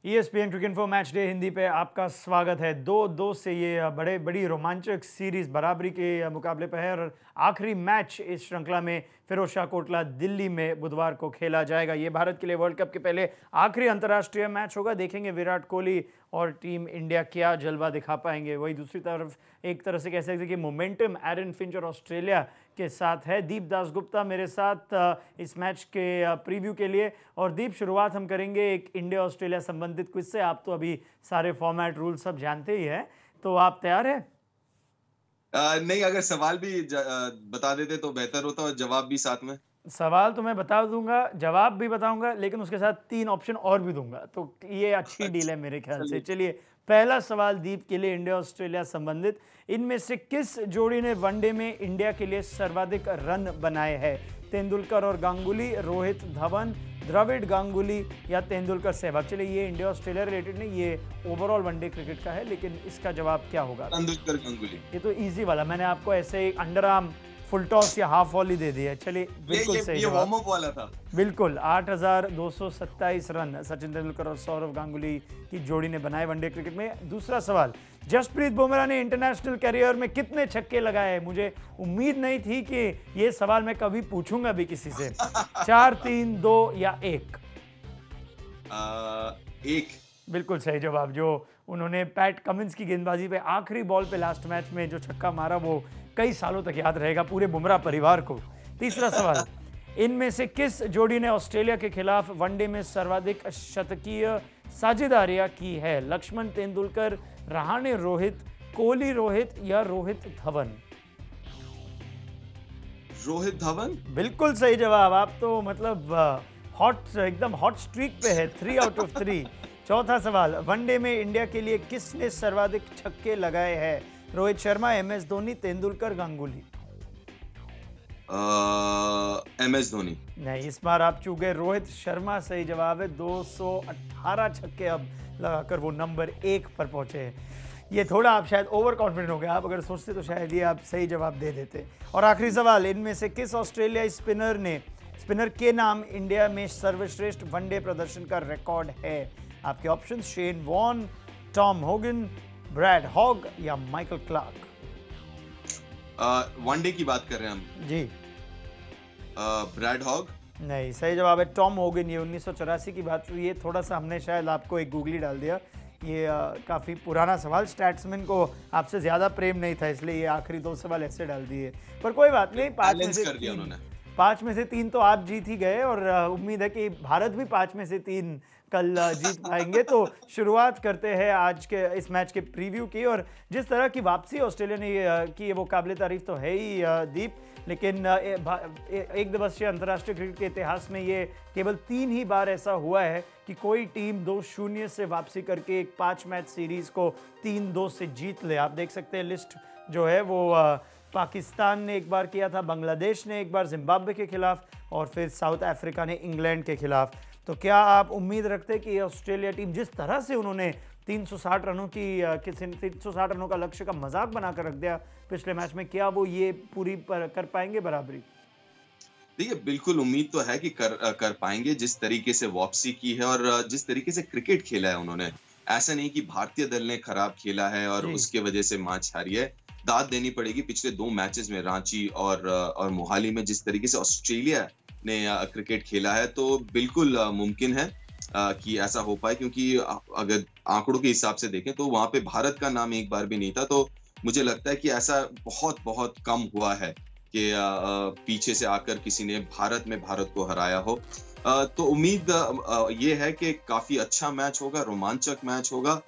ESPN cricket info match day Hindi पे आपका स्वागत है। 2-2 से ये बड़ी रोमांचक सीरीज बराबरी के मुकाबले पे है और आखिरी मैच इस श्रृंखला में फिरोजशाह कोटला दिल्ली में बुधवार को खेला जाएगा। ये भारत के लिए वर्ल्ड कप के पहले आखिरी अंतर्राष्ट्रीय मैच होगा। देखेंगे विराट कोहली और टीम इंडिया क्या जलवा दिखा पाएंगे। वही दूसरी तरफ एक तरह से कह सकते हैं कि मोमेंटम एरन फिंच और ऑस्ट्रेलिया के साथ है। दीप दासगुप्ता मेरे साथ इस मैच के प्रीव्यू के लिए। और दीप, शुरुआत हम करेंगे एक इंडिया ऑस्ट्रेलिया संबंधित क्विज से। आप तो अभी सारे फॉर्मेट रूल सब जानते ही हैं, तो आप तैयार हैं? नहीं, अगर सवाल भी बता देते तो बेहतर होता और जवाब भी साथ में। सवाल तो मैं बता दूंगा, जवाब भी बताऊंगा, लेकिन उसके साथ 3 ऑप्शन और भी दूंगा, तो ये अच्छी डील है मेरे ख्याल से। चलिए। चलिए, पहला सवाल दीप के लिए इंडिया ऑस्ट्रेलिया संबंधित। इनमें से किस जोड़ी ने वनडे में इंडिया के लिए सर्वाधिक रन बनाए हैं? तेंदुलकर और गांगुली, रोहित धवन, द्रविड़ गांगुली या तेंदुलकर सहवाग? चलिए, ये इंडिया ऑस्ट्रेलिया रिलेटेड नहीं, ये ओवरऑल वनडे क्रिकेट का है, लेकिन इसका जवाब क्या होगा? तेंदुलकर गांगुली। ये तो इजी वाला, मैंने आपको ऐसे एक अंडर आर्म फुल टॉस या हाफ वॉली दे दिया है। चलिए, बिल्कुल सही ये जवाब। वार्म अप वाला था। बिल्कुल, 8,227 रन सचिन तेंदुलकर और सौरव गांगुली की जोड़ी ने बनाए वनडे क्रिकेट में। दूसरा सवाल, जसप्रीत बुमराह ने इंटरनेशनल कैरियर में कितने छक्के लगाए हैं? मुझे उम्मीद नहीं थी कि ये सवाल मैं कभी पूछूंगा भी किसी से। 4, 3, 2 या 1? 1। बिल्कुल सही जवाब। जो उन्होंने पैट कमिंस की गेंदबाजी पे आखिरी बॉल पे लास्ट मैच में जो छक्का मारा, वो कई सालों तक याद रहेगा पूरे बुमराह परिवार को। तीसरा सवाल, इनमें से किस जोड़ी ने ऑस्ट्रेलिया के खिलाफ वनडे में सर्वाधिक शतकीय साझेदारियां की है? लक्ष्मण तेंदुलकर, रहाणे रोहित, कोहली रोहित या रोहित धवन? रोहित धवन। बिल्कुल सही जवाब। आप तो मतलब एकदम हॉट स्ट्रीक पे है। 3 आउट ऑफ 3। चौथा सवाल, वनडे में इंडिया के लिए किसने सर्वाधिक छक्के लगाए हैं? रोहित शर्मा, MS धोनी, तेंदुलकर, गांगुली? MS धोनी। नहीं, इस बार आप चूक गए। रोहित शर्मा सही जवाब है। 218 छक्के अब लगाकर वो नंबर 1 पर पहुंचे हैं। ये थोड़ा आप शायद ओवर कॉन्फिडेंट हो गए। आप अगर सोचते तो शायद ये आप सही जवाब दे देते। और आखिरी सवाल, इनमें से किस ऑस्ट्रेलियाई स्पिनर के नाम इंडिया में सर्वश्रेष्ठ वनडे प्रदर्शन का रिकॉर्ड है? आपके option, Shane Warne, Tom Hogan, Brad Hogg या माइकल क्लार्क? वनडे की बात कर रहे हैं हम जी। Brad Hogg. नहीं, सही जवाब है टॉम होगन। ये 1984 की बात हुई है। थोड़ा सा हमने शायद आपको एक गूगली डाल दिया। ये काफ़ी पुराना सवाल, स्टैट्समैन को आपसे ज़्यादा प्रेम नहीं था, इसलिए ये आखिरी 2 सवाल ऐसे डाल दिए। पर कोई बात नहीं, 5 में से 3 तो आप जीत ही गए। और उम्मीद है कि भारत भी 5 में से 3 कल जीत पाएंगे। तो शुरुआत करते हैं आज के इस मैच के प्रीव्यू की। और जिस तरह की वापसी ऑस्ट्रेलिया ने की, वो काबिल तारीफ तो है ही दीप, लेकिन एक दिवसीय अंतर्राष्ट्रीय क्रिकेट के इतिहास में ये केवल 3 ही बार ऐसा हुआ है कि कोई टीम 2-0 से वापसी करके एक 5 मैच सीरीज को 3-2 से जीत ले। आप देख सकते हैं लिस्ट जो है वो पाकिस्तान ने एक बार किया था, बांग्लादेश ने एक बार जिम्बाब्वे के खिलाफ, और फिर साउथ अफ्रीका ने इंग्लैंड के खिलाफ। तो क्या आप उम्मीद रखते हैं कि ऑस्ट्रेलिया टीम जिस तरह से उन्होंने 360 रनों का लक्ष्य का मजाक बनाकर रख दिया पिछले मैच में, क्या वो ये पूरी कर पाएंगे बराबरी? देखिए, बिल्कुल उम्मीद तो है कि कर पाएंगे। जिस तरीके से वापसी की है और जिस तरीके से क्रिकेट खेला है उन्होंने, ऐसा नहीं कि भारतीय दल ने खराब खेला है और उसके वजह से मैच हारी है। दाद देनी पड़ेगी पिछले 2 मैचेस में, रांची और मोहाली में, जिस तरीके से ऑस्ट्रेलिया ने क्रिकेट खेला है। तो बिल्कुल मुमकिन है कि ऐसा हो पाए, क्योंकि अगर आंकड़ों के हिसाब से देखें तो वहां पे भारत का नाम एक बार भी नहीं था। तो मुझे लगता है कि ऐसा बहुत बहुत कम हुआ है कि पीछे से आकर किसी ने भारत को हराया हो। तो उम्मीद ये है कि काफी अच्छा मैच होगा, रोमांचक मैच होगा।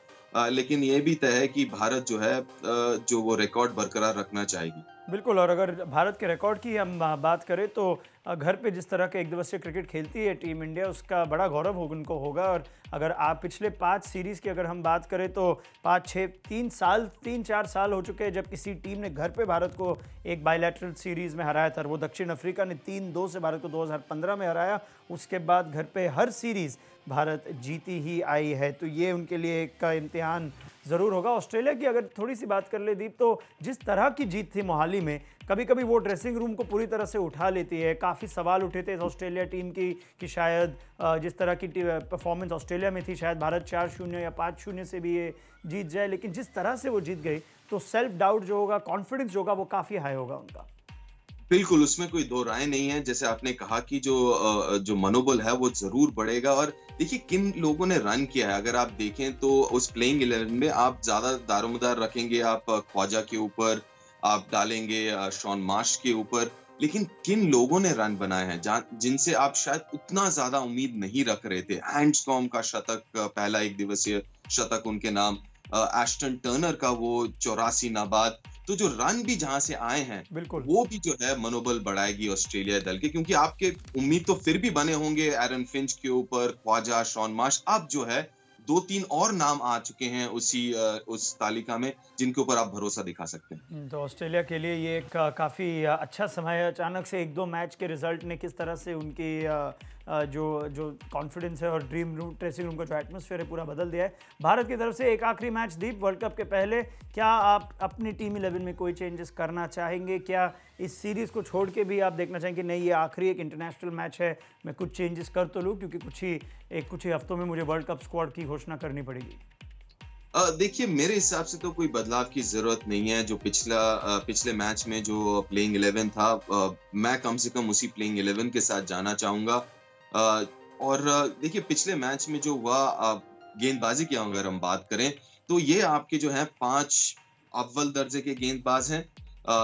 लेकिन ये भी तय है कि भारत जो है जो वो रिकॉर्ड बरकरार रखना चाहेगी। बिल्कुल। और अगर भारत के रिकॉर्ड की हम बात करें तो घर पे जिस तरह के एक दिवसीय क्रिकेट खेलती है टीम इंडिया, उसका बड़ा गौरव उनको होगा। और अगर आप पिछले 5 सीरीज़ की अगर हम बात करें तो 3-4 साल हो चुके हैं जब किसी टीम ने घर पे भारत को एक बायलैटरल सीरीज़ में हराया था। वो दक्षिण अफ्रीका ने 3-2 से भारत को 2015 में हराया। उसके बाद घर पे हर सीरीज़ भारत जीती ही आई है। तो ये उनके लिए एक इम्तिहान ज़रूर होगा। ऑस्ट्रेलिया की अगर थोड़ी सी बात कर ले दीप, तो जिस तरह की जीत थी मोहाली में, कभी कभी वो ड्रेसिंग रूम को पूरी तरह से उठा लेती है। काफ़ी सवाल उठे थे इस ऑस्ट्रेलिया टीम की कि शायद जिस तरह की परफॉर्मेंस ऑस्ट्रेलिया में थी, शायद भारत 4-0 या 5-0 से भी ये जीत जाए। लेकिन जिस तरह से वो जीत गई, तो सेल्फ डाउट जो होगा, कॉन्फिडेंस जो होगा, वो काफ़ी हाई होगा उनका। बिल्कुल, उसमें कोई दो राय नहीं है। जैसे आपने कहा कि जो मनोबल है वो ज़रूर बढ़ेगा। और देखिए किन लोगों ने रन किया है, अगर आप देखें तो उस प्लेइंग 11 में आप ज़्यादा दारोमदार रखेंगे, आप ख्वाजा के ऊपर आप डालेंगे, शॉन मार्श के ऊपर, लेकिन किन लोगों ने रन बनाए हैं जिनसे आप शायद उतना ज़्यादा उम्मीद नहीं रख रहे थे। एंडस्कॉम्ब का शतक, पहला एक दिवसीय शतक उनके नाम, एश्टन टर्नर का वो 84 नाबाद, तो जो रन भी जहां से आए हैं बिल्कुल, वो भी जो है मनोबल बढ़ाएगी ऑस्ट्रेलिया दल के, क्योंकि आपके उम्मीद तो फिर भी बने होंगे एरन फिंच के ऊपर, ख्वाजा, शॉन मार्श। अब जो है 2-3 और नाम आ चुके हैं उस तालिका में जिनके ऊपर आप भरोसा दिखा सकते हैं। तो ऑस्ट्रेलिया के लिए ये एक काफ़ी अच्छा समय है। अचानक से 1-2 मैच के रिजल्ट ने किस तरह से उनकी जो जो कॉन्फिडेंस है और ड्रीम रूम, ड्रेसिंग रूम का जो एटमॉस्फेयर है, पूरा बदल दिया है। भारत की तरफ से एक आखिरी मैच दीप, वर्ल्ड कप के पहले क्या आप अपनी टीम 11 में कोई चेंजेस करना चाहेंगे? क्या इस सीरीज़ को छोड़ के भी आप देखना चाहेंगे नहीं ये आखिरी एक इंटरनेशनल मैच है, मैं कुछ चेंजेस कर तो लूँ, क्योंकि कुछ ही हफ्तों में मुझे वर्ल्ड कप स्क्वाड की घोषणा करनी पड़ेगी? देखिए मेरे हिसाब से तो कोई बदलाव की जरूरत नहीं है। जो पिछले मैच में जो प्लेइंग 11 था, मैं कम से कम उसी प्लेइंग 11 के साथ जाना चाहूंगा। और देखिए पिछले मैच में जो हुआ, गेंदबाजी की अगर हम बात करें तो ये आपके जो है 5 अव्वल दर्जे के गेंदबाज हैं।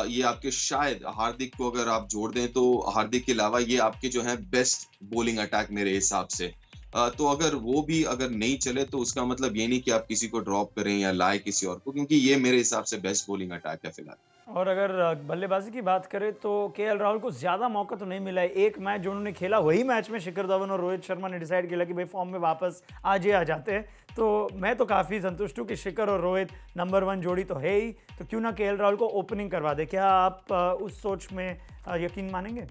ये आपके शायद हार्दिक को अगर आप जोड़ दें तो हार्दिक के अलावा ये आपके जो है बेस्ट बॉलिंग अटैक मेरे हिसाब से। तो अगर वो भी अगर नहीं चले तो उसका मतलब ये नहीं कि आप किसी को ड्रॉप करें या लाए किसी और को, क्योंकि ये मेरे हिसाब से बेस्ट बॉलिंग अटैक है फिलहाल। और अगर बल्लेबाजी की बात करें तो केएल राहुल को ज़्यादा मौका तो नहीं मिला है। एक मैच जो उन्होंने खेला, वही मैच में शिखर धवन और रोहित शर्मा ने डिसाइड किया कि भाई फॉर्म में वापस आज आ जाते हैं। तो मैं तो काफ़ी संतुष्ट हूँ कि शिखर और रोहित नंबर 1 जोड़ी तो है ही, तो क्यों ना केएल राहुल को ओपनिंग करवा दे। क्या आप उस सोच में यकीन मानेंगे?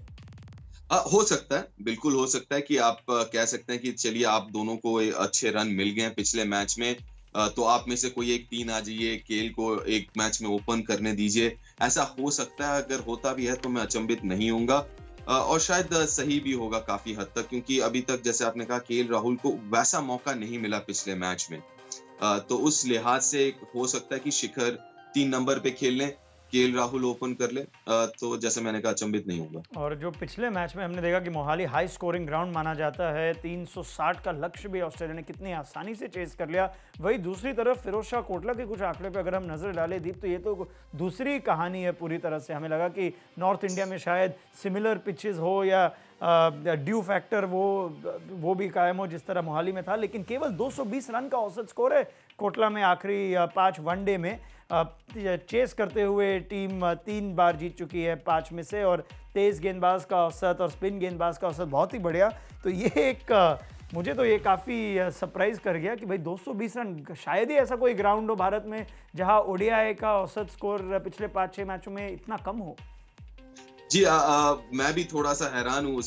हो सकता है, बिल्कुल हो सकता है कि आप कह सकते हैं कि चलिए आप दोनों को अच्छे रन मिल गए हैं पिछले मैच में, तो आप में से कोई एक 3 आ जाइए, केएल को एक मैच में ओपन करने दीजिए। ऐसा हो सकता है, अगर होता भी है तो मैं अचंभित नहीं होऊंगा। और शायद सही भी होगा काफी हद तक, क्योंकि अभी तक जैसे आपने कहा केएल राहुल को वैसा मौका नहीं मिला पिछले मैच में। तो उस लिहाज से हो सकता है कि शिखर 3 नंबर पे खेल लें, केएल राहुल ओपन कर ले, तो जैसे मैंने कहा अचंभित नहीं होगा। और जो पिछले मैच में हमने देखा कि मोहाली हाई स्कोरिंग ग्राउंड माना जाता है, 360 का लक्ष्य भी ऑस्ट्रेलिया ने कितनी आसानी से चेस कर लिया। वही दूसरी तरफ फिरोज शाह कोटला के कुछ आंकड़े पे अगर हम नजर डालें दीप, तो ये तो दूसरी कहानी है पूरी तरह से। हमें लगा कि नॉर्थ इंडिया में शायद सिमिलर पिचेस हो या ड्यू फैक्टर वो भी कायम हो जिस तरह मोहाली में था, लेकिन केवल 220 रन का औसत स्कोर है कोटला में। आखिरी 5 वनडे में चेस करते हुए टीम 3 बार जीत चुकी है 5 में से, और तेज गेंदबाज का औसत और स्पिन गेंदबाज का औसत बहुत ही बढ़िया। तो ये एक मुझे तो ये काफ़ी सरप्राइज कर गया कि भाई 220 रन, शायद ही ऐसा कोई ग्राउंड हो भारत में जहां ओडीआई का औसत स्कोर पिछले 5-6 मैचों में इतना कम हो। जी, मैं भी थोड़ा सा हैरान हूँ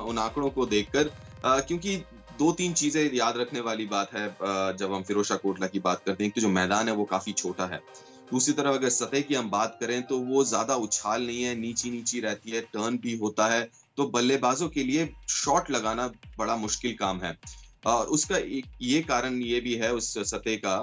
उन आंकड़ों को देखकर, क्योंकि 2-3 चीजें याद रखने वाली बात है जब हम फिरोज शाह कोटला की बात करते हैं। कि जो मैदान है वो काफी छोटा है। दूसरी तरफ अगर सतह की हम बात करें तो वो ज्यादा उछाल नहीं है, नीची रहती है, टर्न भी होता है, तो बल्लेबाजों के लिए शॉट लगाना बड़ा मुश्किल काम है। और उसका ये कारण ये भी है उस सतह का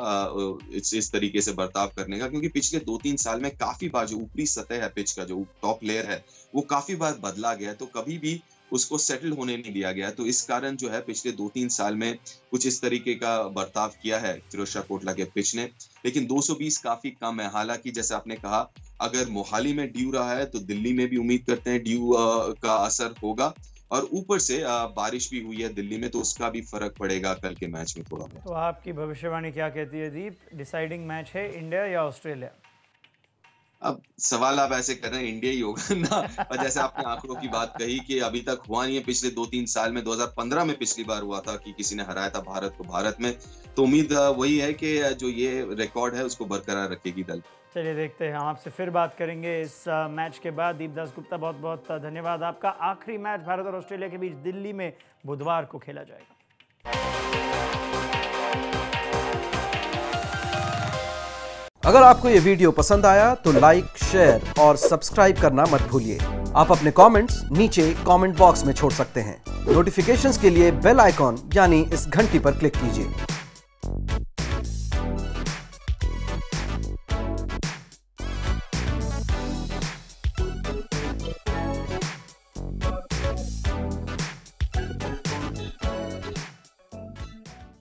इस तरीके से बर्ताव करने का, क्योंकि पिछले 2-3 साल में काफी बार जो ऊपरी सतह है पिच का, जो टॉप लेयर है, वो काफी बार बदला गया, तो कभी भी उसको सेटल होने नहीं दिया गया। तो इस कारण जो है पिछले 2-3 साल में कुछ इस तरीके का बर्ताव किया है फिरोज शाह कोटला के पिच ने। लेकिन 220 काफी कम है। हालांकि जैसे आपने कहा, अगर मोहाली में ड्यू रहा है तो दिल्ली में भी उम्मीद करते हैं ड्यू का असर होगा, और ऊपर से बारिश भी हुई है दिल्ली में, तो उसका भी फर्क पड़ेगा कल के मैच में थोड़ा बहुत। तो आपकी भविष्यवाणी क्या कहती है दीप? डिसाइडिंग मैच है इंडिया या ऑस्ट्रेलिया? अब सवाल आप ऐसे कर रहे हैं, इंडिया ही होगा ना। और जैसे आपने आंकड़ों की बात कही कि अभी तक हुआ नहीं है पिछले 2-3 साल में, 2015 में पिछली बार हुआ था कि किसी ने हराया था भारत को भारत में, तो उम्मीद वही है कि जो ये रिकॉर्ड है उसको बरकरार रखेगी दल। चलिए देखते हैं, हम आपसे फिर बात करेंगे इस मैच के बाद। दीपदास गुप्ता, बहुत बहुत धन्यवाद आपका। आखिरी मैच भारत और ऑस्ट्रेलिया के बीच दिल्ली में बुधवार को खेला जाएगा। अगर आपको ये वीडियो पसंद आया तो लाइक, शेयर और सब्सक्राइब करना मत भूलिए। आप अपने कमेंट्स नीचे कमेंट बॉक्स में छोड़ सकते हैं। नोटिफिकेशंस के लिए बेल आइकॉन यानी इस घंटी पर क्लिक कीजिए।